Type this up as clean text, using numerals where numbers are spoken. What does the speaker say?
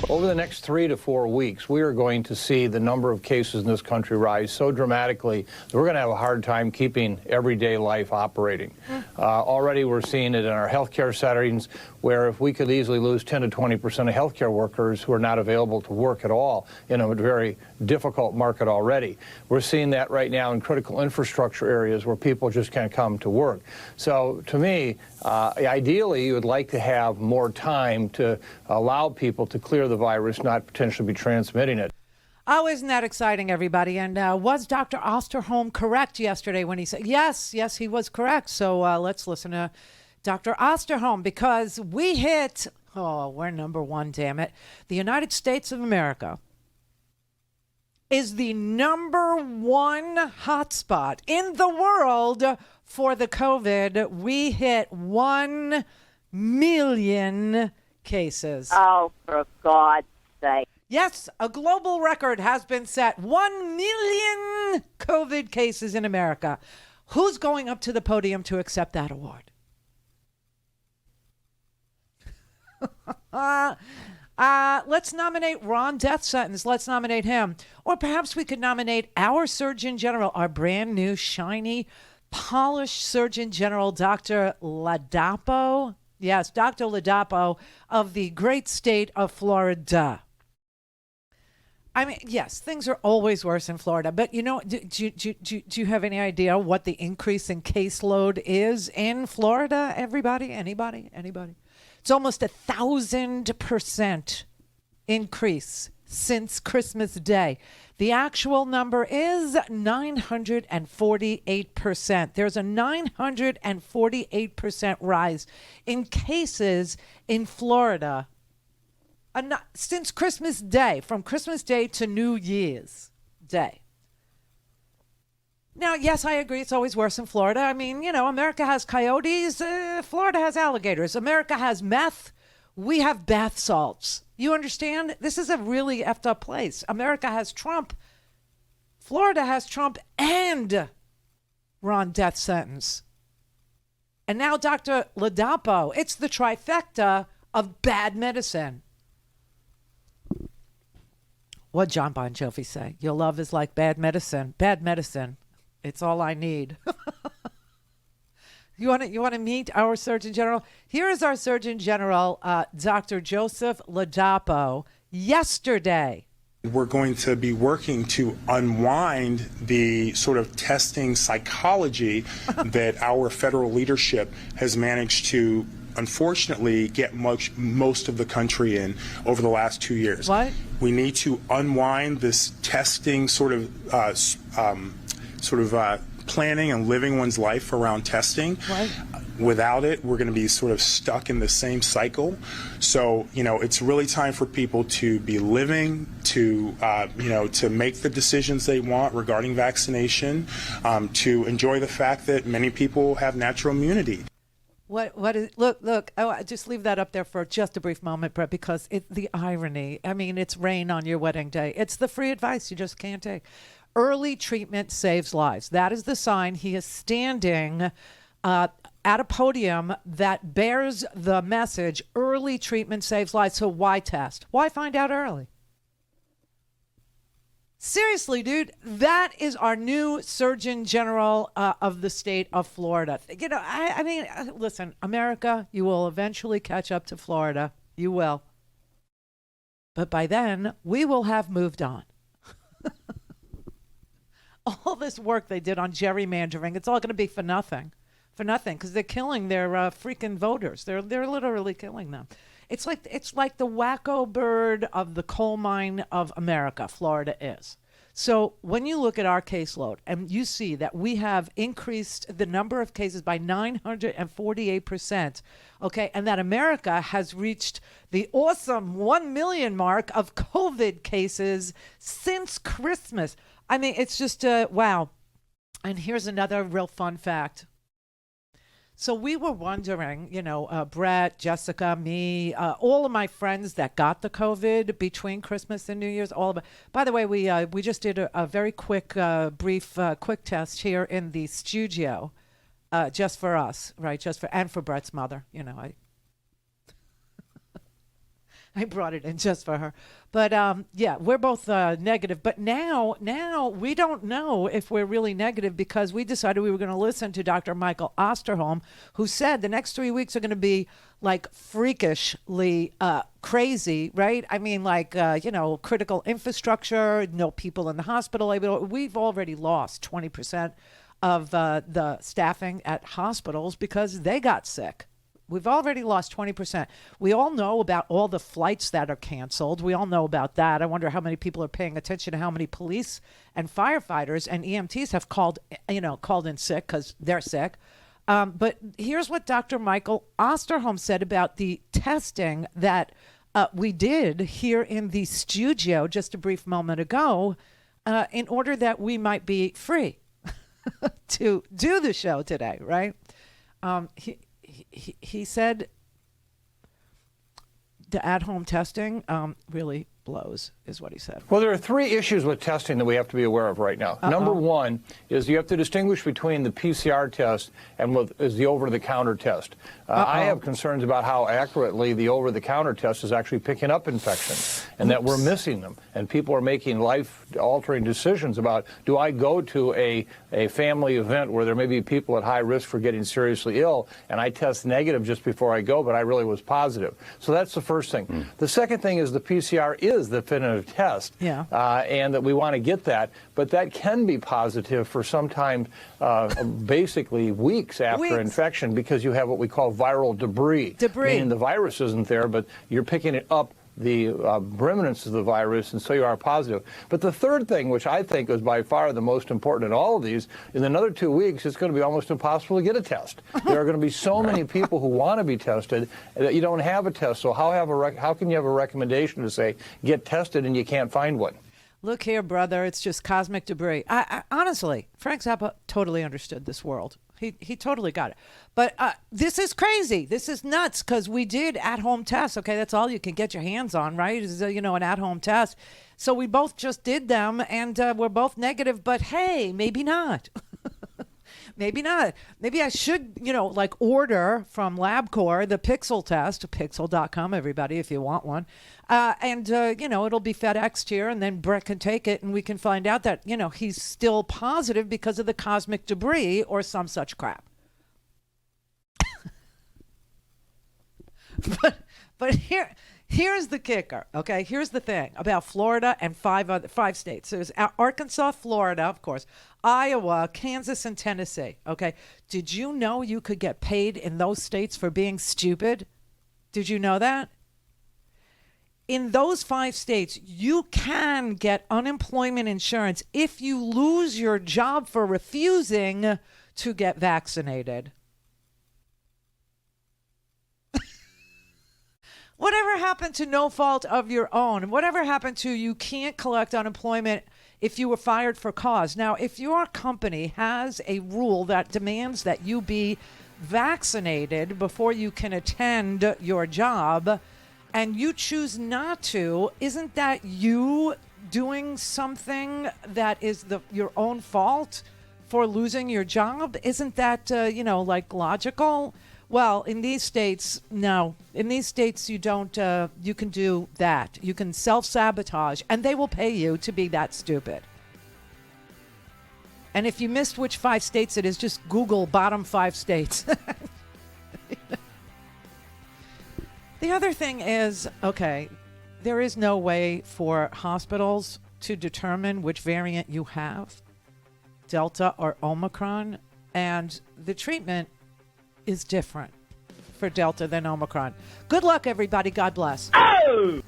Over the next 3 to 4 weeks, we are going to see the number of cases in this country rise so dramatically that we're going to have a hard time keeping everyday life operating. Already we're seeing it in our healthcare settings, where if we could easily lose 10 to 20% of healthcare workers who are not available to work at all in a very difficult market already. We're seeing that right now in critical infrastructure areas where people just can't come to work. So to me, ideally, you would like to have more time to allow people to clear the virus, not potentially be transmitting it. Oh, isn't that exciting, everybody? And was Dr. Osterholm correct yesterday when he said, yes, he was correct. So let's listen to Dr. Osterholm, because we hit, we're number one, damn it. The United States of America is the number one hotspot in the world for the COVID. We hit 1 million cases. Oh, for God's sake. Yes, a global record has been set. 1 million COVID cases in America. Who's going up to the podium to accept that award? Let's nominate Ron Death Sentence. Let's nominate him. Or perhaps we could nominate our Surgeon General, our brand new, shiny, polished Surgeon General, Dr. Ladapo. Yes, Dr. Ladapo of the great state of Florida. I mean, yes, things are always worse in Florida, but you know, do you have any idea what the increase in caseload is in Florida? Everybody? Anybody? It's almost 1,000% increase since Christmas Day. The actual number is 948%. There's a 948% rise in cases in Florida since Christmas Day, from Christmas Day to New Year's Day. Now, yes, I agree. It's always worse in Florida. I mean, you know, America has coyotes. Florida has alligators. America has meth. We have bath salts. You understand? This is a really effed up place. America has Trump. Florida has Trump and Ron Death Sentence. And now Dr. Ladapo. It's the trifecta of bad medicine. What'd John Bon Jovi say? Your love is like bad medicine. Bad medicine. It's all I need. You want to meet our Surgeon General? Here is our Surgeon General, Dr. Joseph Ladapo, yesterday. We're going to be working to unwind the sort of testing psychology that our federal leadership has managed to, unfortunately, get most of the country in over the last 2 years. What? We need to unwind this testing sort of planning and living one's life around testing. Right. Without it, we're going to be sort of stuck in the same cycle. So, you know, it's really time for people to be living, to make the decisions they want regarding vaccination, to enjoy the fact that many people have natural immunity. What is, look, just leave that up there for just a brief moment, Brett, because the irony, I mean, it's rain on your wedding day. It's the free advice you just can't take. Early treatment saves lives. That is the sign. He is standing at a podium that bears the message, early treatment saves lives. So why test? Why find out early? Seriously, dude, that is our new Surgeon General of the state of Florida. You know, I mean, listen, America, you will eventually catch up to Florida. You will. But by then, we will have moved on. All this work they did on gerrymandering, it's all going to be for nothing. For nothing, because they're killing their freaking voters. They're literally killing them. It's like the wacko bird of the coal mine of America, Florida is. So when you look at our caseload and you see that we have increased the number of cases by 948%, okay, and that America has reached the awesome 1 million mark of COVID cases since Christmas. I mean, it's just, wow. And here's another real fun fact. So we were wondering, you know, Brett, Jessica, me, all of my friends that got the COVID between Christmas and New Year's. All of it. By the way, we just did a very quick, brief, quick test here in the studio, just for us, right? And for Brett's mother, you know. I brought it in just for her. But yeah, we're both negative. But now we don't know if we're really negative because we decided we were going to listen to Dr. Michael Osterholm, who said the next 3 weeks are going to be like freakishly crazy, right? I mean, like, critical infrastructure, no people in the hospital. We've already lost 20% of the staffing at hospitals because they got sick. We've already lost 20%. We all know about all the flights that are canceled. We all know about that. I wonder how many people are paying attention to how many police and firefighters and EMTs have called in sick because they're sick. But here's what Dr. Michael Osterholm said about the testing that we did here in the studio just a brief moment ago in order that we might be free to do the show today, right? He said the at-home testing really blows, is what he said. Well, there are three issues with testing that we have to be aware of right now. Number one is you have to distinguish between the PCR test and what is the over-the-counter test. I have concerns about how accurately the over-the-counter test is actually picking up infections and that we're missing them. And people are making life-altering decisions about, do I go to a family event where there may be people at high risk for getting seriously ill, and I test negative just before I go, but I really was positive. So that's the first thing. The second thing is the PCR is the definitive test, and that we want to get that, but that can be positive for sometimes basically weeks after infection because you have what we call viral debris. Meaning the virus isn't there, but you're picking it up the remnants of the virus, and so you are positive. But the third thing, which I think is by far the most important in all of these, in another 2 weeks, it's going to be almost impossible to get a test. There are going to be so many people who want to be tested that you don't have a test. So how can you have a recommendation to say, get tested, and you can't find one? Look here, brother, it's just cosmic debris. I honestly, Frank Zappa totally understood this world. He totally got it. But this is crazy. This is nuts because we did at-home tests. Okay, that's all you can get your hands on, right? Is an at-home test. So we both just did them, and we're both negative. But hey, maybe not. Maybe not. Maybe I should, order from LabCorp the Pixel test, pixel.com, everybody, if you want one. And it'll be FedExed here, and then Brett can take it, and we can find out that, he's still positive because of the cosmic debris or some such crap. But here's the kicker, okay? Here's the thing about Florida and five states. There's Arkansas, Florida, of course, Iowa, Kansas, and Tennessee, okay? Did you know you could get paid in those states for being stupid? Did you know that? In those 5 states, you can get unemployment insurance if you lose your job for refusing to get vaccinated. Whatever happened to no fault of your own? Whatever happened to you can't collect unemployment if you were fired for cause? Now, if your company has a rule that demands that you be vaccinated before you can attend your job and you choose not to, isn't that you doing something that is your own fault for losing your job? Isn't that, logical? Well, in these states, no. In these states, you don't. You can do that. You can self-sabotage, and they will pay you to be that stupid. And if you missed which 5 states it is, just Google bottom 5 states. The other thing is, okay, there is no way for hospitals to determine which variant you have, Delta or Omicron, and the treatment is different for Delta than Omicron. Good luck, everybody. God bless. Oh!